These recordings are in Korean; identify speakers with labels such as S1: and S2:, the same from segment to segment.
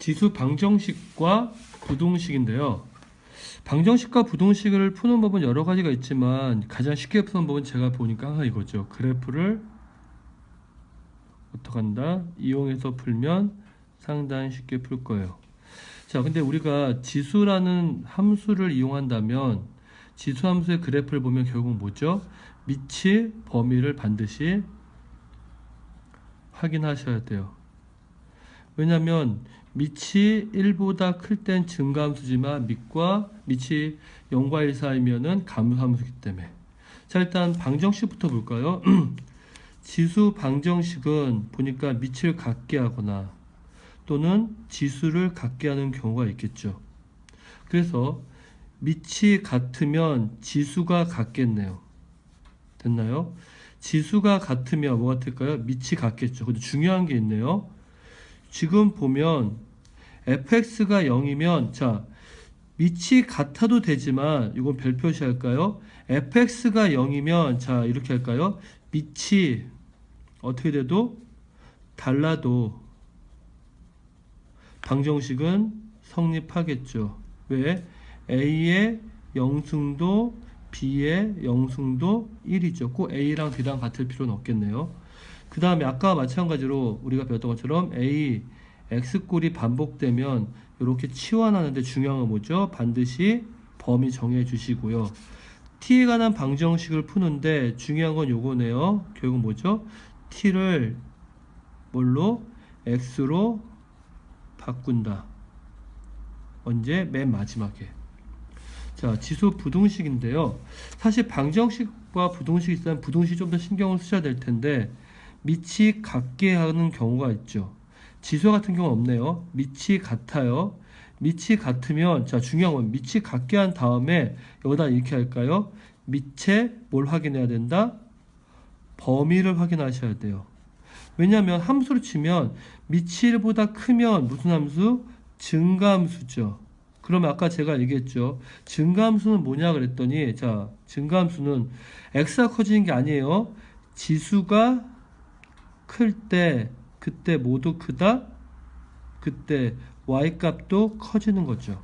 S1: 지수 방정식과 부동식인데요. 방정식과 부동식을 푸는 법은 여러 가지가 있지만 가장 쉽게 푸는 법은 제가 보니까 항상 이거죠. 그래프를 어떻게 한다? 이용해서 풀면 상당히 쉽게 풀 거예요. 자, 근데 우리가 지수라는 함수를 이용한다면 지수 함수의 그래프를 보면 결국 뭐죠? 밑의 범위를 반드시 확인하셔야 돼요. 왜냐하면 밑이 1보다 클 땐 증가함수지만 밑이 0과 1 사이면은 감소함수이기 때문에. 자, 일단 방정식부터 볼까요? 지수 방정식은 보니까 밑을 같게 하거나 또는 지수를 같게 하는 경우가 있겠죠. 그래서 밑이 같으면 지수가 같겠네요. 됐나요? 지수가 같으면 뭐 같을까요? 밑이 같겠죠. 근데 중요한 게 있네요. 지금 보면 fx가 0이면 자 밑이 같아도 되지만 이건 별표시 할까요? fx가 0이면 자 이렇게 할까요? 밑이 어떻게 돼도 달라도 방정식은 성립하겠죠. 왜? a의 영승도 b의 영승도 1이죠. 꼭 a랑 b랑 같을 필요는 없겠네요. 그 다음에 아까 마찬가지로 우리가 배웠던 것처럼 a, x꼴이 반복되면 이렇게 치환하는데 중요한 건 뭐죠? 반드시 범위 정해 주시고요. t에 관한 방정식을 푸는데 중요한 건 요거네요. 결국 뭐죠? t를 뭘로? x로 바꾼다. 언제? 맨 마지막에. 자, 지수 부동식인데요. 사실 방정식과 부동식이 있으면 부동식이 좀 더 신경을 쓰셔야 될 텐데 밑이 같게 하는 경우가 있죠. 지수 같은 경우는 없네요. 밑이 같아요. 밑이 같으면 자 중요한 건 밑이 같게 한 다음에 여기다 이렇게 할까요? 밑에 뭘 확인해야 된다? 범위를 확인하셔야 돼요. 왜냐하면 함수로 치면 밑이 1보다 크면 무슨 함수? 증가함수죠. 그러면 아까 제가 얘기했죠. 증가함수는 뭐냐 그랬더니 자 증가함수는 x가 커지는 게 아니에요. 지수가 클 때 그때 모두 크다. 그때 y 값도 커지는 거죠.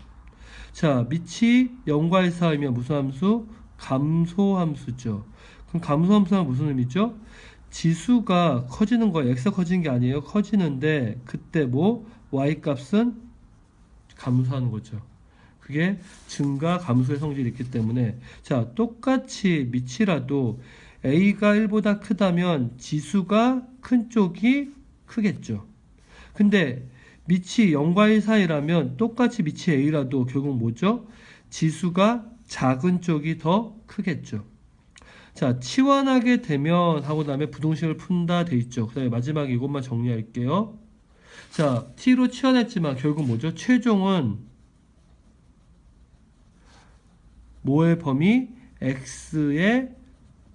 S1: 자 밑이 0과 1 사이면 무슨 함수? 감소함수죠. 그럼 감소함수는 무슨 의미죠? 지수가 커지는 거예요. x가 커지는 게 아니에요. 커지는데 그때 뭐 y 값은 감소하는 거죠. 그게 증가 감소의 성질이 있기 때문에 자 똑같이 밑이라도 a가 1보다 크다면 지수가 큰 쪽이 크겠죠. 근데 밑이 0과 1 사이라면 똑같이 밑이 a라도 결국 뭐죠? 지수가 작은 쪽이 더 크겠죠. 자 치환하게 되면 하고 다음에 부동식을 푼다 돼 있죠. 그 다음에 마지막에 이것만 정리할게요. 자 t로 치환했지만 결국 뭐죠? 최종은 뭐의 범위? x의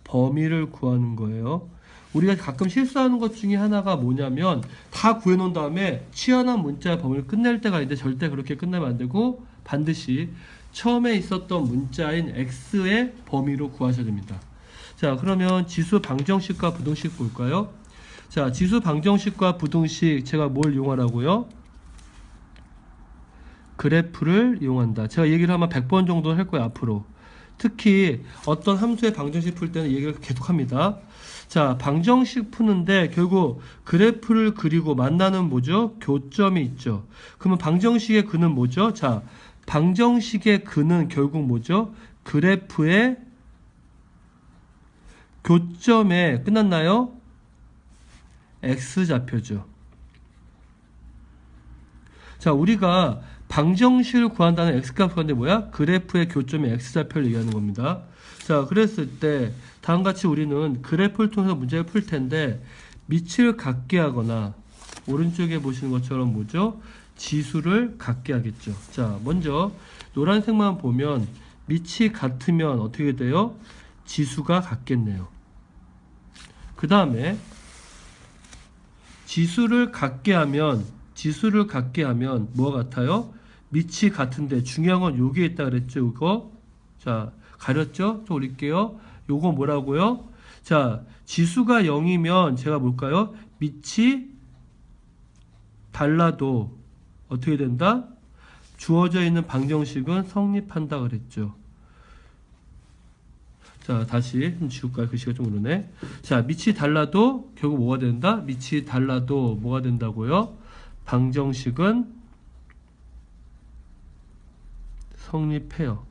S1: 범위를 구하는 거예요. 우리가 가끔 실수하는 것 중에 하나가 뭐냐면 다 구해놓은 다음에 치환한 문자의 범위를 끝낼 때가 있는데 절대 그렇게 끝내면 안 되고 반드시 처음에 있었던 문자인 x의 범위로 구하셔야 됩니다. 자 그러면 지수 방정식과 부동식 볼까요? 자 지수 방정식과 부동식 제가 뭘 이용하라고요? 그래프를 이용한다. 제가 얘기를 아마 100번 정도 할 거예요 앞으로. 특히 어떤 함수의 방정식 풀 때는 얘기를 계속 합니다. 자 방정식 푸는데 결국 그래프를 그리고 만나는 뭐죠? 교점이 있죠. 그러면 방정식의 근은 뭐죠? 자 방정식의 근은 결국 뭐죠? 그래프의 교점에 끝났나요? x좌표죠. 자 우리가 방정식을 구한다는 x값 구하는데 뭐야? 그래프의 교점의 x좌표를 얘기하는 겁니다. 자 그랬을 때 다음같이 우리는 그래프를 통해서 문제를 풀 텐데 밑을 같게 하거나 오른쪽에 보시는 것처럼 뭐죠? 지수를 같게 하겠죠. 자 먼저 노란색만 보면 밑이 같으면 어떻게 돼요? 지수가 같겠네요. 그 다음에 지수를 같게 하면 뭐가 같아요? 밑이 같은데 중요한 건 여기에 있다 그랬죠. 이거 자 가렸죠? 좀 올릴게요. 요거 뭐라고요? 자 지수가 0이면 제가 볼까요? 밑이 달라도 어떻게 된다? 주어져 있는 방정식은 성립한다 그랬죠. 자, 다시 지울까요? 글씨가 좀 그러네. 자, 밑이 달라도 결국 뭐가 된다? 밑이 달라도 뭐가 된다고요? 방정식은 성립해요.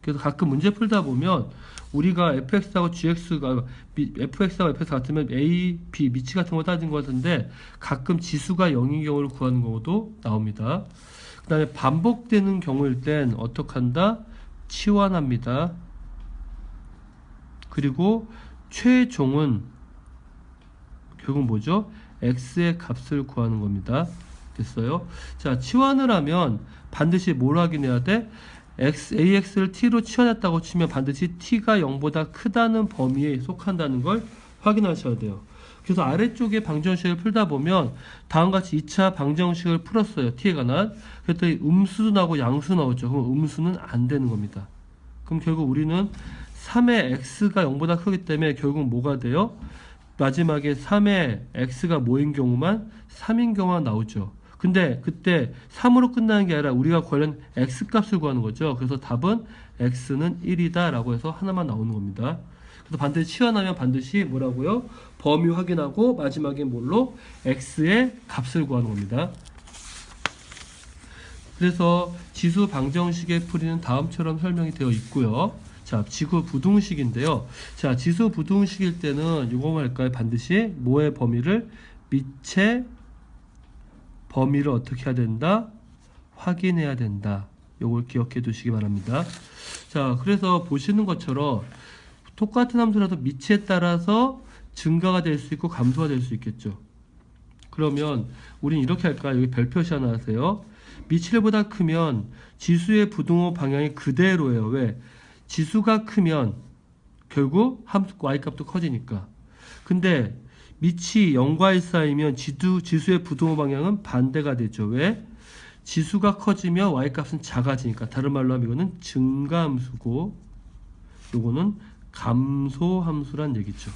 S1: 그래서 가끔 문제 풀다 보면 우리가 fx하고 gx가 fx하고 fx 같으면 a, b 미치 같은 거 따진 것 같은데 가끔 지수가 0인 경우를 구하는 경우도 나옵니다. 그 다음에 반복되는 경우일 땐 어떻게 한다? 치환합니다. 그리고 최종은 결국 뭐죠? x의 값을 구하는 겁니다. 됐어요? 자, 치환을 하면 반드시 뭘 확인해야 돼? ax를 t로 치환했다고 치면 반드시 t가 0보다 크다는 범위에 속한다는 걸 확인하셔야 돼요. 그래서 아래쪽에 방정식을 풀다 보면 다음같이 2차 방정식을 풀었어요. t에 관한. 그랬더니 음수도 나오고 양수 나오죠. 그럼 음수는 안 되는 겁니다. 그럼 결국 우리는 3의 x가 0보다 크기 때문에 결국 뭐가 돼요? 마지막에 3의 x가 뭐인 경우만 3인 경우가 나오죠. 근데 그때 3으로 끝나는 게 아니라 우리가 관련 x값을 구하는 거죠. 그래서 답은 x는 1이다 라고 해서 하나만 나오는 겁니다. 그래서 반드시 치환하면 반드시 뭐라고요? 범위 확인하고 마지막에 뭘로? x의 값을 구하는 겁니다. 그래서 지수 방정식의 풀이는 다음처럼 설명이 되어 있고요. 자, 지수 부등식인데요. 자, 지수 부등식일 때는 이거만 할까요? 반드시 뭐의 범위를? 밑의 범위를 어떻게 해야 된다? 확인해야 된다. 요걸 기억해 두시기 바랍니다. 자, 그래서 보시는 것처럼 똑같은 함수라도 밑에 따라서 증가가 될 수 있고 감소가 될 수 있겠죠. 그러면 우린 이렇게 할까요? 여기 별 표시 하나 하세요. 밑 7보다 크면 지수의 부등호 방향이 그대로예요. 왜? 지수가 크면 결국 함수 y값도 커지니까. 근데 밑이 0과 1 사이면 지수의 부등호 방향은 반대가 되죠. 왜? 지수가 커지면 y값은 작아지니까. 다른 말로 하면 이거는 증가함수고 요거는 감소함수란 얘기죠.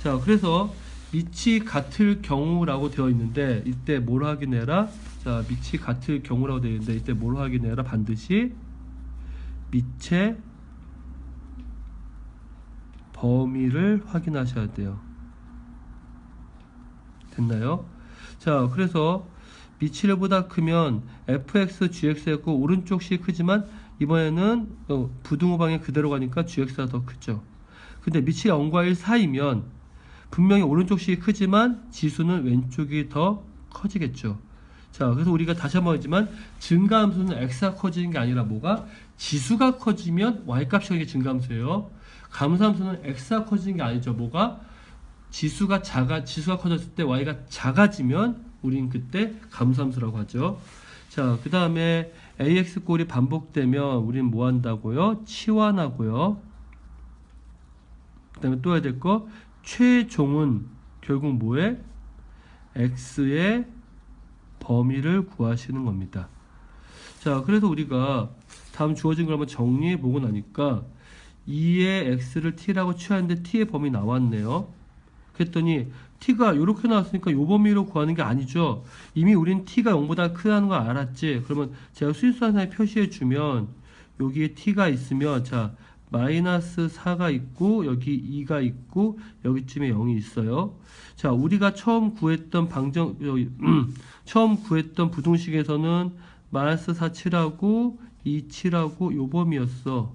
S1: 자, 그래서 밑이 같을 경우라고 되어 있는데 이때 뭘 확인해라? 자, 밑이 같을 경우라고 되어 있는데 이때 뭘 확인해라? 반드시 밑의 범위를 확인하셔야 돼요. 됐나요? 자, 그래서 밑이 1보다 크면 fx, gx였고 오른쪽 이 크지만 이번에는 부등호 방향 그대로 가니까 gx가 더 크죠. 근데 밑이 0과 1 사이면 분명히 오른쪽 이 크지만 지수는 왼쪽이 더 커지겠죠. 자, 그래서 우리가 다시 한번 하지만 증가함수는 x가 커지는 게 아니라 뭐가? 지수가 커지면 y값이 커지는 게 증가함수예요. 감소함수는 x가 커지는 게 아니죠. 뭐가? 지수가 커졌을 때 y가 작아지면 우린 그때 감소함수라고 하죠. 자, 그 다음에 ax 꼴이 반복되면 우린 뭐 한다고요? 치환하고요. 그 다음에 또 해야 될 거, 최종은 결국 뭐에? x의 범위를 구하시는 겁니다. 자, 그래서 우리가 다음 주어진 걸 한번 정리해보고 나니까 2의 x를 t라고 취하는데 t의 범위 나왔네요. 그랬더니 t가 이렇게 나왔으니까 요 범위로 구하는 게 아니죠. 이미 우린 t가 0보다 크다는 거 알았지. 그러면 제가 수직선상에 표시해 주면 여기에 t가 있으면 자 마이너스 4가 있고 여기 2가 있고 여기쯤에 0이 있어요. 자, 우리가 처음 구했던 처음 구했던 부등식에서는 마이너스 4 칠하고 2 칠하고 요 범위였어.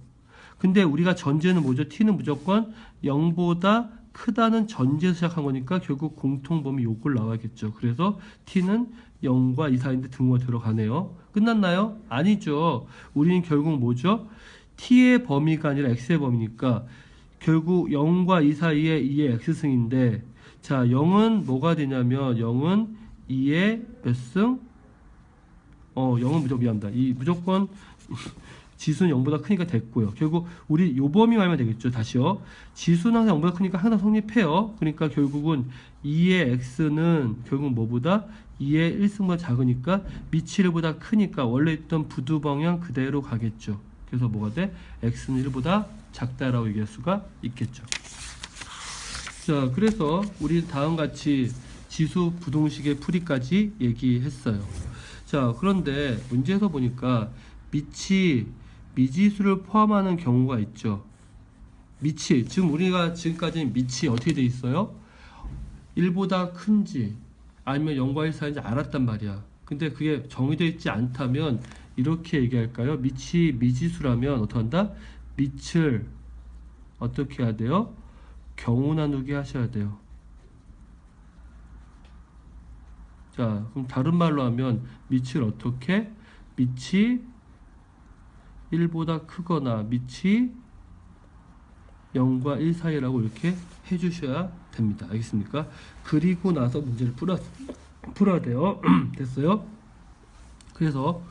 S1: 근데 우리가 전제는 뭐죠? t는 무조건 0보다 크다는 전제에서 시작한 거니까 결국 공통범위 요걸 나와야겠죠. 그래서 t는 0과 2 사이인데 등호가 들어가네요. 끝났나요? 아니죠. 우리는 결국 뭐죠? t의 범위가 아니라 x의 범위니까 결국 0과 2 사이에 2의 x승인데 자, 0은 뭐가 되냐면 0은 2의 몇 승? 0은 무조건 미안합니다. 무조건 지수는 0보다 크니까 됐고요. 결국 우리 요 범위 알면 되겠죠. 다시요. 지수는 항상 0보다 크니까 항상 성립해요. 그러니까 결국은 2의 x는 결국 뭐보다 2의 1승보다 작으니까 밑이 1보다 크니까 원래 있던 부두 방향 그대로 가겠죠. 그래서 뭐가 돼? x는 1보다 작다라고 얘기할 수가 있겠죠. 자, 그래서 우리 다음같이 지수 부등식의 풀이까지 얘기했어요. 자, 그런데 문제에서 보니까 밑이 미지수를 포함하는 경우가 있죠. 밑이, 지금 우리가 지금까지 밑이 어떻게 돼 있어요? 1보다 큰지 아니면 0과 1 사이인지 알았단 말이야. 근데 그게 정의되어 있지 않다면 이렇게 얘기할까요? 밑이 미지수라면 어떻게 한다? 밑을 어떻게 해야 돼요? 경우 나누기 하셔야 돼요. 자, 그럼 다른 말로 하면 밑을 어떻게? 밑이 1보다 크거나 밑이 0과 1 사이라고 이렇게 해주셔야 됩니다. 알겠습니까? 그리고 나서 문제를 풀어야 돼요. 됐어요? 그래서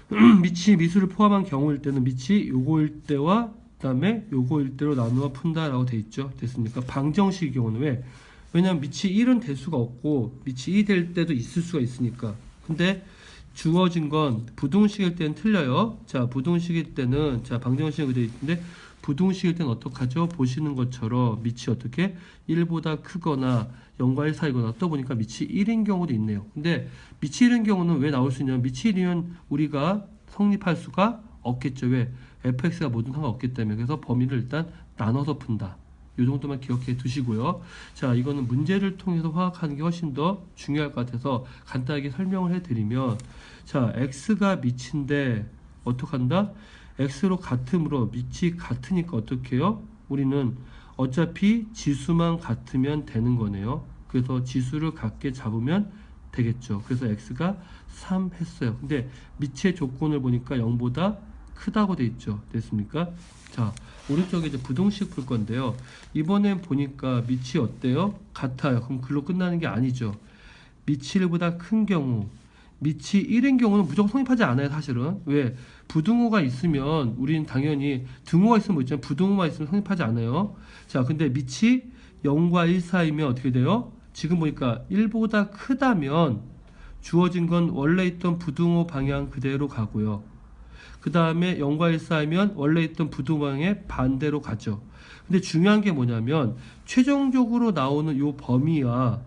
S1: 밑이 미수를 포함한 경우일 때는 밑이 요거일 때와 그 다음에 요거일 때로 나누어 푼다라고 돼 있죠. 됐습니까? 방정식의 경우는 왜? 왜냐면 밑이 1은 될 수가 없고 밑이 2 될 때도 있을 수가 있으니까. 근데 주어진 건 부등식일 때는 틀려요. 자, 부등식일 때는 자, 방정식이 되어 있는데 부등식일 때는 어떡하죠? 보시는 것처럼 밑이 어떻게 1보다 크거나 0과 1 사이거나 또 보니까 밑이 1인 경우도 있네요. 근데 밑이 1인 경우는 왜 나올 수 있냐면 밑이 1이면 우리가 성립할 수가 없겠죠. 왜? fx가 뭐든 상관없기 때문에. 그래서 범위를 일단 나눠서 푼다. 이 정도만 기억해 두시고요. 자, 이거는 문제를 통해서 화학하는 게 훨씬 더 중요할 것 같아서 간단하게 설명을 해드리면, 자, x가 밑인데 어떡한다? x로 같으므로 밑이 같으니까 어떻게 해요? 우리는 어차피 지수만 같으면 되는 거네요. 그래서 지수를 같게 잡으면 되겠죠. 그래서 x가 3 했어요. 근데 밑의 조건을 보니까 0보다 크다고 돼 있죠. 됐습니까? 자, 오른쪽에 이제 부등식 풀 건데요. 이번엔 보니까 밑이 어때요? 같아요. 그럼 글로 끝나는 게 아니죠. 밑이 1보다 큰 경우, 밑이 1인 경우는 무조건 성립하지 않아요, 사실은. 왜? 부등호가 있으면 우리는 당연히 등호가 있으면 뭐 있잖아요. 부등호가 있으면 성립하지 않아요. 자, 근데 밑이 0과 1 사이면 어떻게 돼요? 지금 보니까 1보다 크다면 주어진 건 원래 있던 부등호 방향 그대로 가고요. 그 다음에 0과 1 사이면 원래 있던 부등호 방향의 반대로 가죠. 근데 중요한 게 뭐냐면 최종적으로 나오는 요 범위와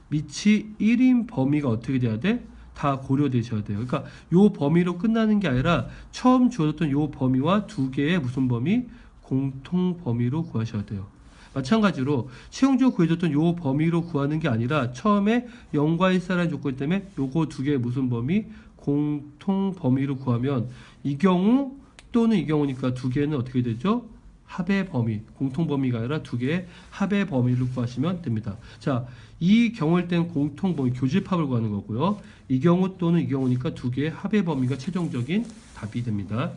S1: 밑이 1인 범위가 어떻게 돼야 돼? 다 고려되셔야 돼요. 그러니까 요 범위로 끝나는 게 아니라 처음 주어졌던 요 범위와 두 개의 무슨 범위? 공통 범위로 구하셔야 돼요. 마찬가지로 최종적으로 구해줬던 요 범위로 구하는 게 아니라 처음에 0과 1 사이라는 조건 때문에 요거 두 개의 무슨 범위? 공통 범위로 구하면 이 경우 또는 이 경우니까 두 개는 어떻게 되죠? 합의 범위, 공통 범위가 아니라 두 개의 합의 범위를 구하시면 됩니다. 자, 이 경우일 때는 공통 범위, 교집합을 구하는 거고요. 이 경우 또는 이 경우니까 두 개의 합의 범위가 최종적인 답이 됩니다.